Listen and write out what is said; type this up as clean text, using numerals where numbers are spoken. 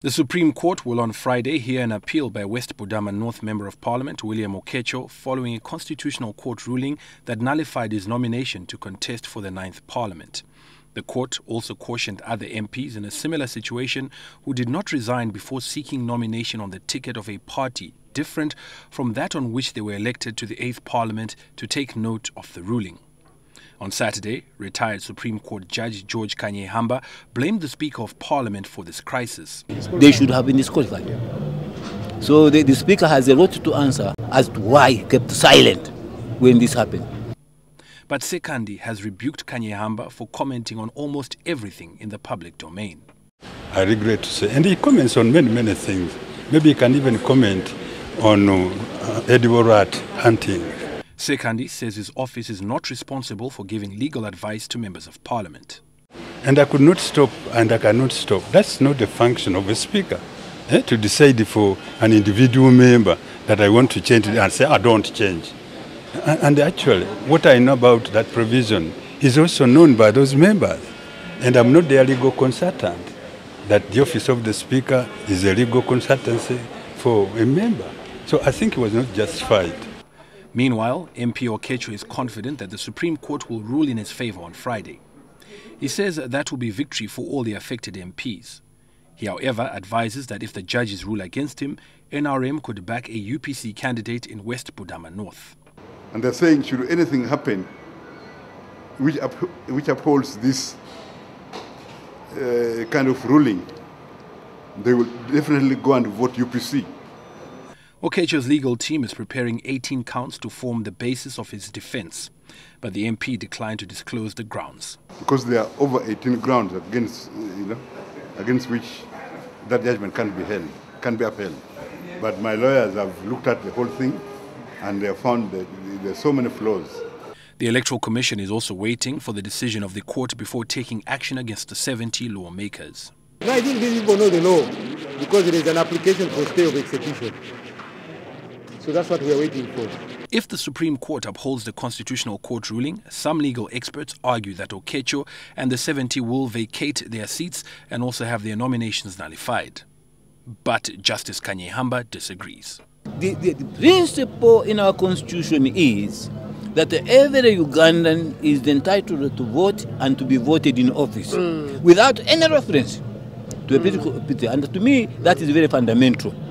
The Supreme Court will on Friday hear an appeal by West BUDAMA North Member of Parliament William OKETCHO following a Constitutional Court ruling that nullified his nomination to contest for the 9th Parliament. The court also cautioned other MPs in a similar situation who did not resign before seeking nomination on the ticket of a party different from that on which they were elected to the 8th Parliament to take note of the ruling. On Saturday, retired Supreme Court Judge Edward Kanyeihamba blamed the Speaker of Parliament for this crisis. They should have been disqualified. So the Speaker has a lot to answer as to why he kept silent when this happened. But Ssekandi has rebuked Kanyeihamba for commenting on almost everything in the public domain. I regret to say, and he comments on many things. Maybe he can even comment on Edward hunting. Ssekandi says his office is not responsible for giving legal advice to members of Parliament. And I could not stop, and I cannot stop. That's not the function of a speaker, to decide for an individual member that I want to change it and say, I don't change. And actually, what I know about that provision is also known by those members. And I'm not their legal consultant. That the office of the speaker is a legal consultancy for a member. So I think it was not justified. Meanwhile, MP OKETCHO is confident that the Supreme Court will rule in his favor on Friday. He says that will be victory for all the affected MPs. He, however, advises that if the judges rule against him, NRM could back a UPC candidate in West BUDAMA North. And they're saying, should anything happen which upholds this kind of ruling, they will definitely go and vote UPC. OKETCHO's legal team is preparing 18 counts to form the basis of his defense, but the MP declined to disclose the grounds. Because there are over 18 grounds against which that judgment can be upheld. But my lawyers have looked at the whole thing and they have found that there are so many flaws. The Electoral Commission is also waiting for the decision of the court before taking action against the 70 lawmakers. I think these people know the law because there is an application for stay of execution. So that's what we are waiting for. If the Supreme Court upholds the Constitutional Court ruling, some legal experts argue that OKETCHO and the 70 will vacate their seats and also have their nominations nullified. But Justice Kanyeihamba disagrees. The principle in our constitution is that every Ugandan is entitled to vote and to be voted in office without any reference to a political party. And to me, that is very fundamental.